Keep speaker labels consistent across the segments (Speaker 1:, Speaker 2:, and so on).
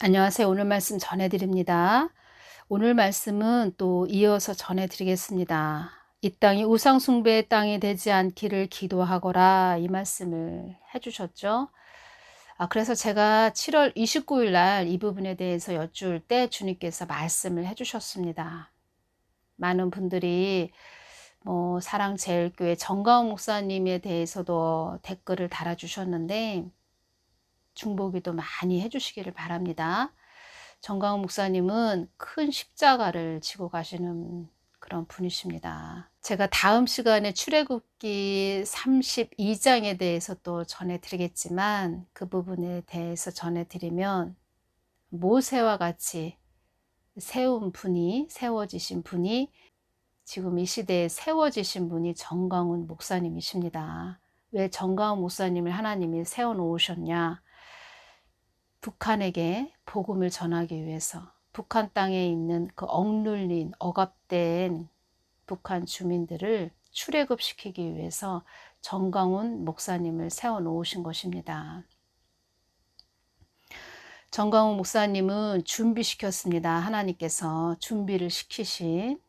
Speaker 1: 안녕하세요. 오늘 말씀 전해드립니다. 오늘 말씀은 또 이어서 전해드리겠습니다. 이 땅이 우상숭배의 땅이 되지 않기를 기도하거라, 이 말씀을 해주셨죠. 그래서 제가 7월 29일 날 이 부분에 대해서 여쭐 때 주님께서 말씀을 해주셨습니다. 많은 분들이 사랑제일교회 정가훈 목사님에 대해서도 댓글을 달아주셨는데 중보기도 많이 해주시기를 바랍니다. 정강훈 목사님은 큰 십자가를 지고 가시는 그런 분이십니다. 제가 다음 시간에 출애굽기 32장에 대해서 또 전해드리겠지만 그 부분에 대해서 전해드리면 모세와 같이 세워지신 분이 지금 이 시대에 세워지신 분이 정강훈 목사님이십니다. 왜 정강훈 목사님을 하나님이 세워놓으셨냐? 북한에게 복음을 전하기 위해서, 북한 땅에 있는 그 억눌린 억압된 북한 주민들을 출애굽시키기 위해서 정강훈 목사님을 세워놓으신 것입니다. 정강훈 목사님은 준비시켰습니다. 하나님께서 준비를 시키신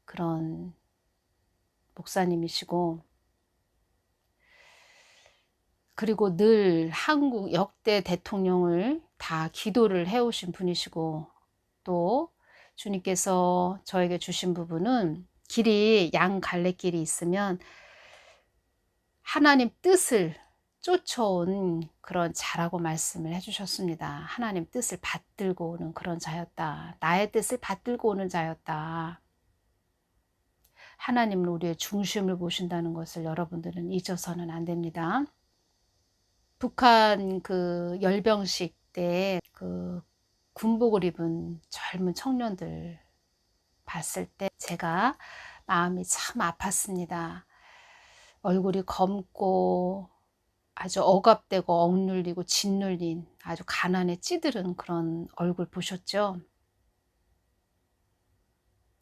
Speaker 1: 그런 목사님이시고, 그리고 늘 한국 역대 대통령을 다 기도를 해오신 분이시고, 또 주님께서 저에게 주신 부분은 길이 양갈래길이 있으면 하나님 뜻을 쫓아온 그런 자라고 말씀을 해주셨습니다. 하나님 뜻을 받들고 오는 그런 자였다. 나의 뜻을 받들고 오는 자였다. 하나님은 우리의 중심을 보신다는 것을 여러분들은 잊어서는 안 됩니다. 북한 그 열병식 때 그 군복을 입은 젊은 청년들 봤을 때 제가 마음이 참 아팠습니다. 얼굴이 검고 아주 억압되고 억눌리고 짓눌린 아주 가난에 찌들은 그런 얼굴 보셨죠?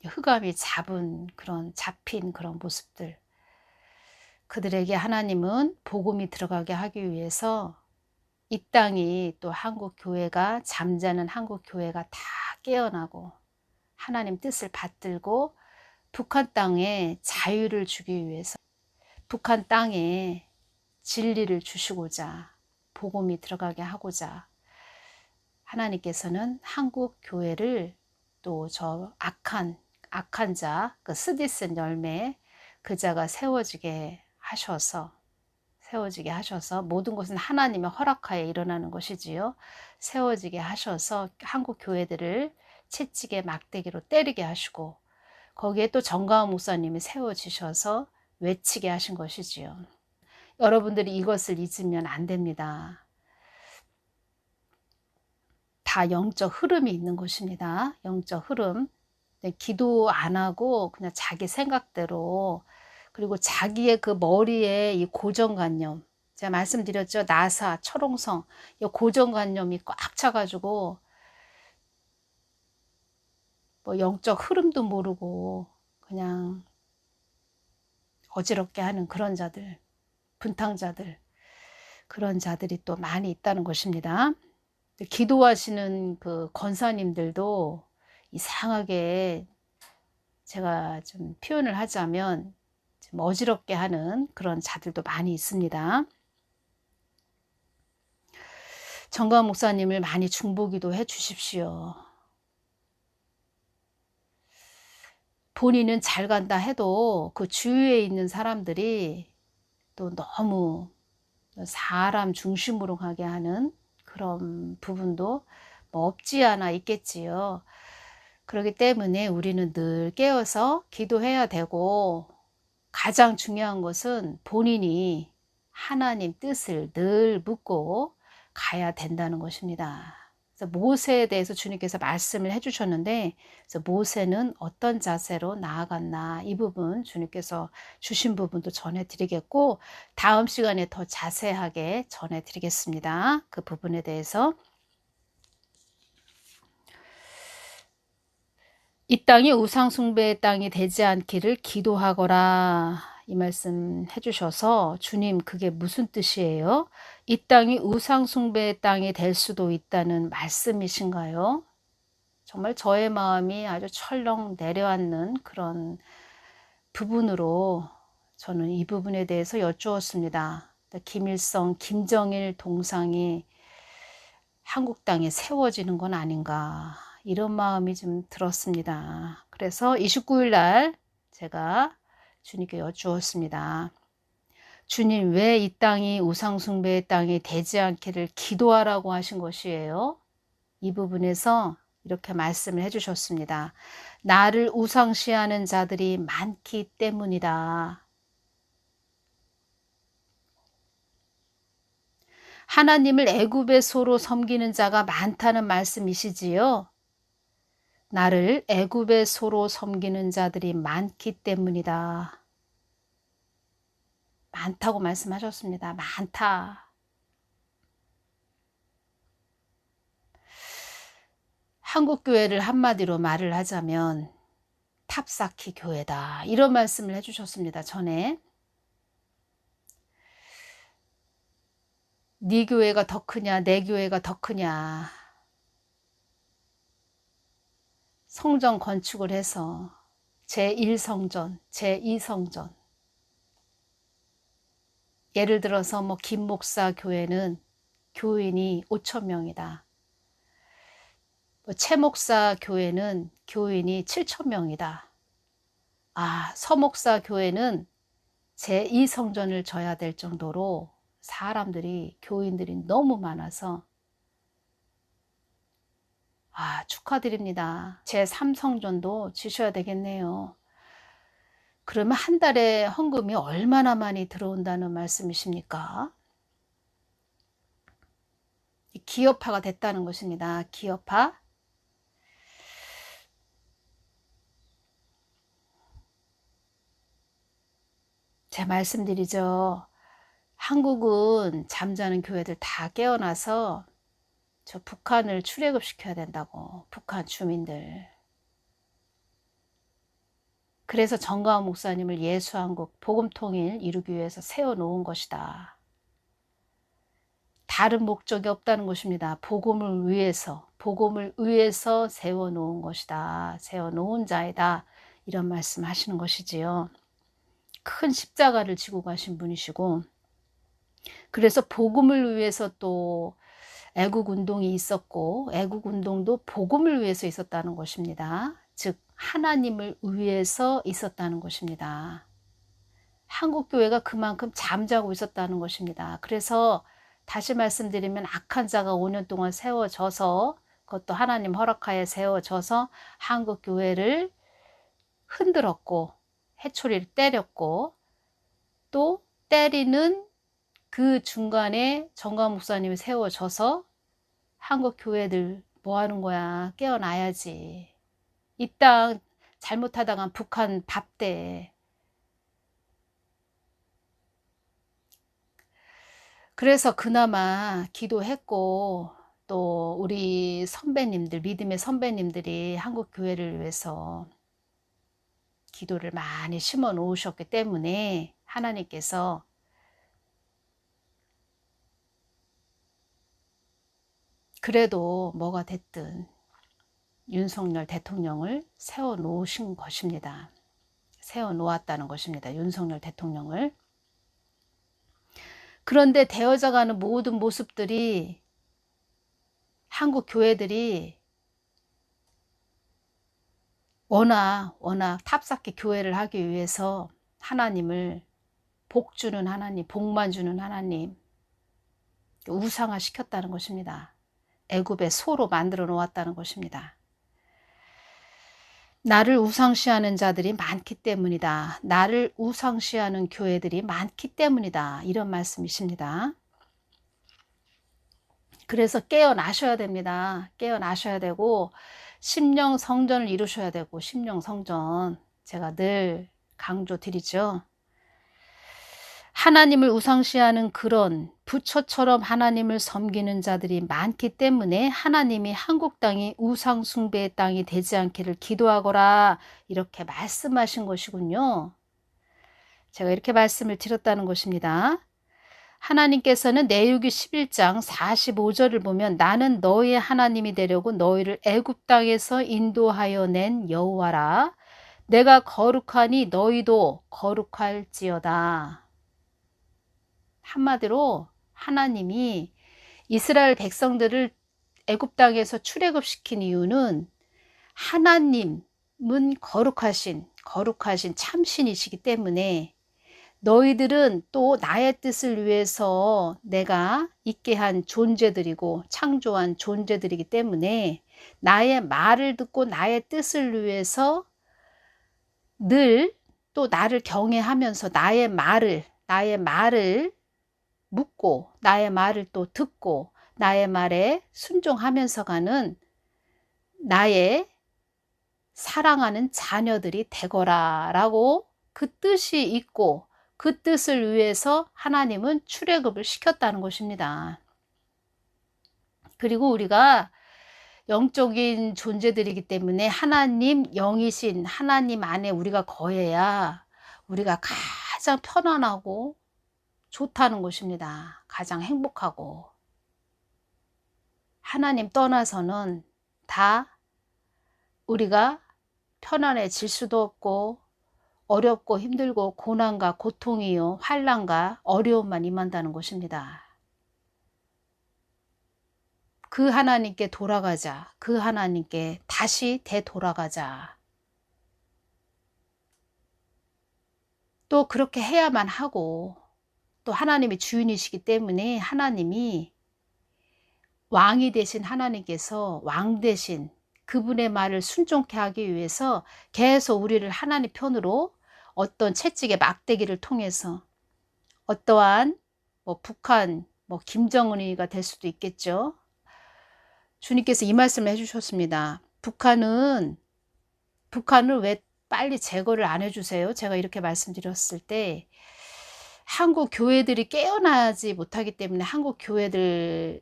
Speaker 1: 흑암이 잡힌 그런 모습들. 그들에게 하나님은 복음이 들어가게 하기 위해서 이 땅이 또 한국 교회가, 잠자는 한국 교회가 다 깨어나고 하나님 뜻을 받들고 북한 땅에 자유를 주기 위해서, 북한 땅에 진리를 주시고자, 복음이 들어가게 하고자 하나님께서는 한국 교회를 또 저 악한 자, 그 스디슨 열매, 그 자가 세워지게 하셔서 모든 것은 하나님의 허락하에 일어나는 것이지요. 세워지게 하셔서 한국 교회들을 채찍에 막대기로 때리게 하시고, 거기에 또 정가훈 목사님이 세워지셔서 외치게 하신 것이지요. 여러분들이 이것을 잊으면 안 됩니다. 다 영적 흐름이 있는 것입니다. 영적 흐름. 기도 안 하고 그냥 자기 생각대로, 그리고 자기의 그 머리에 이 고정관념, 제가 말씀드렸죠. 나사, 철옹성, 이 고정관념이 꽉 차가지고 영적 흐름도 모르고 그냥 어지럽게 하는 그런 자들, 분탕자들, 그런 자들이 또 많이 있다는 것입니다. 기도하시는 그 권사님들도 이상하게, 제가 좀 표현을 하자면 좀 어지럽게 하는 그런 자들도 많이 있습니다. 정가훈 목사님을 많이 중보기도 해 주십시오. 본인은 잘 간다 해도 그 주위에 있는 사람들이 또 너무 사람 중심으로 가게 하는 그런 부분도 없지 않아 있겠지요. 그렇기 때문에 우리는 늘 깨어서 기도해야 되고, 가장 중요한 것은 본인이 하나님 뜻을 늘 묻고 가야 된다는 것입니다. 그래서 모세에 대해서 주님께서 말씀을 해주셨는데, 그래서 모세는 어떤 자세로 나아갔나, 이 부분 주님께서 주신 부분도 전해드리겠고, 다음 시간에 더 자세하게 전해드리겠습니다. 그 부분에 대해서. 이 땅이 우상숭배의 땅이 되지 않기를 기도하거라, 이 말씀 해주셔서 주님 그게 무슨 뜻이에요? 이 땅이 우상 숭배의 땅이 될 수도 있다는 말씀이신가요? 정말 저의 마음이 아주 철렁 내려앉는 그런 부분으로 저는 이 부분에 대해서 여쭈었습니다. 김일성, 김정일 동상이 한국 땅에 세워지는 건 아닌가 이런 마음이 좀 들었습니다. 그래서 29일 날 제가 주님께 여쭈었습니다. 주님 왜 이 땅이 우상숭배의 땅이 되지 않기를 기도하라고 하신 것이에요? 이 부분에서 이렇게 말씀을 해주셨습니다. 나를 우상시하는 자들이 많기 때문이다. 하나님을 애굽의 소로 섬기는 자가 많다는 말씀이시지요. 나를 애굽의 소로 섬기는 자들이 많기 때문이다. 많다고 말씀하셨습니다. 많다. 한국교회를 한마디로 말을 하자면 탑쌓기 교회다. 이런 말씀을 해주셨습니다. 전에. 네 교회가 더 크냐 내 교회가 더 크냐. 성전 건축을 해서 제1성전, 제2성전. 예를 들어서 뭐 김목사 교회는 교인이 5,000명이다. 최목사 교회는 교인이 7,000명이다. 서목사 교회는 제2성전을 져야 될 정도로 사람들이 교인들이 너무 많아서 축하드립니다. 제3성전도 지셔야 되겠네요. 그러면 한 달에 헌금이 얼마나 많이 들어온다는 말씀이십니까? 기업화가 됐다는 것입니다. 기업화. 제가 말씀드리죠. 한국은 잠자는 교회들 다 깨어나서 저 북한을 출애굽시켜야 된다고. 북한 주민들. 그래서 정가원 목사님을 예수한국 복음통일 이루기 위해서 세워놓은 것이다. 다른 목적이 없다는 것입니다. 복음을 위해서 세워놓은 것이다. 세워놓은 자이다. 이런 말씀 하시는 것이지요. 큰 십자가를 지고 가신 분이시고, 그래서 복음을 위해서 또 애국운동이 있었고, 애국운동도 복음을 위해서 있었다는 것입니다. 즉 하나님을 위해서 있었다는 것입니다. 한국교회가 그만큼 잠자고 있었다는 것입니다. 그래서 다시 말씀드리면 악한 자가 5년 동안 세워져서, 그것도 하나님 허락하에 세워져서 한국교회를 흔들었고 해초리를 때렸고, 또 때리는 그 중간에 정가원 목사님이 세워져서 한국 교회들 뭐 하는 거야? 깨어나야지. 이 땅 잘못하다가 북한 밥대. 그래서 그나마 기도했고, 또 우리 선배님들, 믿음의 선배님들이 한국 교회를 위해서 기도를 많이 심어 놓으셨기 때문에 하나님께서 그래도 뭐가 됐든 윤석열 대통령을 세워 놓으신 것입니다. 세워 놓았다는 것입니다. 윤석열 대통령을. 그런데 되어져가는 모든 모습들이 한국 교회들이 워낙 탑쌓기 교회를 하기 위해서 하나님을 복 주는 하나님, 복만 주는 하나님 우상화 시켰다는 것입니다. 애굽의 소로 만들어 놓았다는 것입니다. 나를 우상시하는 자들이 많기 때문이다. 나를 우상시하는 교회들이 많기 때문이다. 이런 말씀이십니다. 그래서 깨어나셔야 됩니다. 깨어나셔야 되고 심령 성전을 이루셔야 되고, 심령 성전 제가 늘 강조드리죠. 하나님을 우상시하는 그런 부처처럼 하나님을 섬기는 자들이 많기 때문에 하나님이 한국 땅이 우상 숭배의 땅이 되지 않기를 기도하거라 이렇게 말씀하신 것이군요. 제가 이렇게 말씀을 드렸다는 것입니다. 하나님께서는 레위기 11장 45절을 보면 나는 너희의 하나님이 되려고 너희를 애굽 땅에서 인도하여 낸 여호와라. 내가 거룩하니 너희도 거룩할지어다. 한마디로 하나님이 이스라엘 백성들을 애굽 땅에서 출애굽시킨 이유는 하나님은 거룩하신 참신이시기 때문에 너희들은 또 나의 뜻을 위해서 내가 있게 한 존재들이고 창조한 존재들이기 때문에 나의 말을 듣고 나의 뜻을 위해서 늘 또 나를 경외하면서 나의 말을 묻고 나의 말을 또 듣고 나의 말에 순종하면서 가는 나의 사랑하는 자녀들이 되거라 라고 그 뜻이 있고 그 뜻을 위해서 하나님은 출애굽을 시켰다는 것입니다. 그리고 우리가 영적인 존재들이기 때문에 하나님 영이신 하나님 안에 우리가 거해야 우리가 가장 편안하고 좋다는 것입니다. 가장 행복하고. 하나님 떠나서는 다 우리가 편안해질 수도 없고 어렵고 힘들고 고난과 고통이요 환난과 어려움만 임한다는 것입니다. 그 하나님께 돌아가자. 그 하나님께 다시 되돌아가자. 또 그렇게 해야만 하고 또 하나님이 주인이시기 때문에 하나님이 왕이 되신 하나님께서 왕 되신 그분의 말을 순종케 하기 위해서 계속 우리를 하나님 편으로 어떤 채찍의 막대기를 통해서 어떠한 북한 김정은이가 될 수도 있겠죠. 주님께서 이 말씀을 해주셨습니다. 북한을 왜 빨리 제거를 안 해주세요? 제가 이렇게 말씀드렸을 때 한국 교회들이 깨어나지 못하기 때문에 한국 교회들을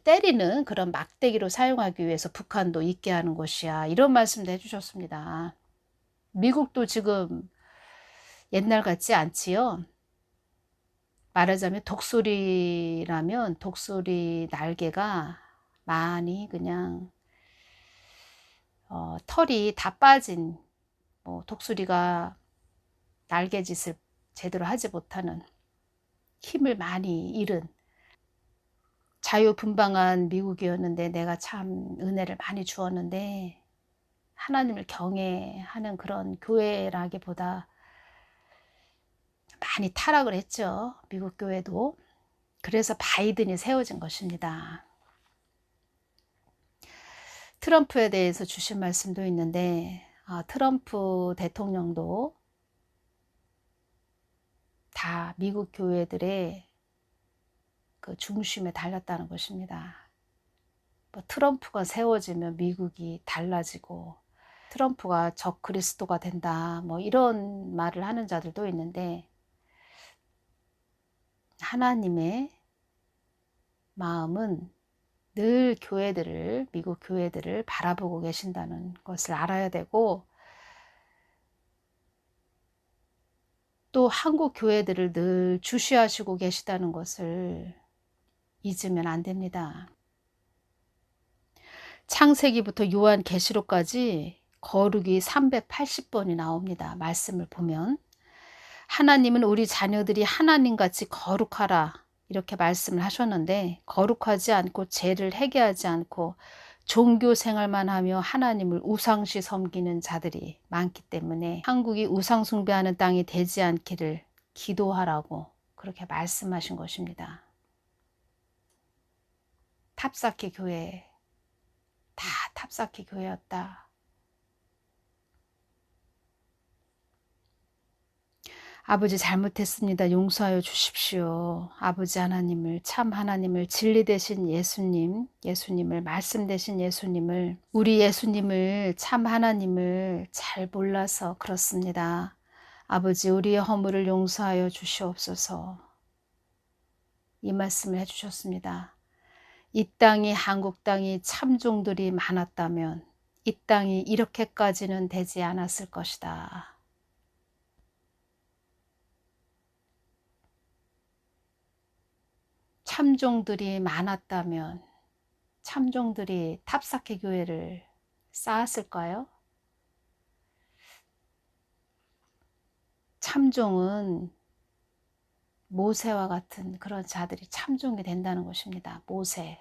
Speaker 1: 때리는 그런 막대기로 사용하기 위해서 북한도 있게 하는 것이야. 이런 말씀도 해주셨습니다. 미국도 지금 옛날 같지 않지요. 말하자면 독수리라면 독수리 날개가 많이 그냥 털이 다 빠진 독수리가 날개짓을 제대로 하지 못하는 힘을 많이 잃은 자유분방한 미국이었는데 내가 참 은혜를 많이 주었는데 하나님을 경외하는 그런 교회라기보다 많이 타락을 했죠. 미국 교회도. 그래서 바이든이 세워진 것입니다. 트럼프에 대해서 주신 말씀도 있는데 트럼프 대통령도 다 미국 교회들의 그 중심에 달렸다는 것입니다. 트럼프가 세워지면 미국이 달라지고 트럼프가 적 그리스도가 된다 이런 말을 하는 자들도 있는데 하나님의 마음은 늘 미국 교회들을 바라보고 계신다는 것을 알아야 되고 또 한국 교회들을 늘 주시하시고 계시다는 것을 잊으면 안 됩니다. 창세기부터 요한계시록까지 거룩이 380번이 나옵니다. 말씀을 보면 하나님은 우리 자녀들이 하나님같이 거룩하라 이렇게 말씀을 하셨는데 거룩하지 않고 죄를 회개하지 않고 종교 생활만 하며 하나님을 우상시 섬기는 자들이 많기 때문에 한국이 우상 숭배하는 땅이 되지 않기를 기도하라고 그렇게 말씀하신 것입니다. 탑사키 교회 다 탑사키 교회였다. 아버지 잘못했습니다. 용서하여 주십시오. 아버지 하나님을 참 하나님을 진리 되신 예수님을 말씀 되신 예수님을 우리 예수님을 참 하나님을 잘 몰라서 그렇습니다. 아버지 우리의 허물을 용서하여 주시옵소서. 이 말씀을 해주셨습니다. 이 땅이 한국 땅이 참종들이 많았다면 이 땅이 이렇게까지는 되지 않았을 것이다. 참종들이 많았다면 참종들이 탑사케 교회를 쌓았을까요? 참종은 모세와 같은 그런 자들이 참종이 된다는 것입니다. 모세.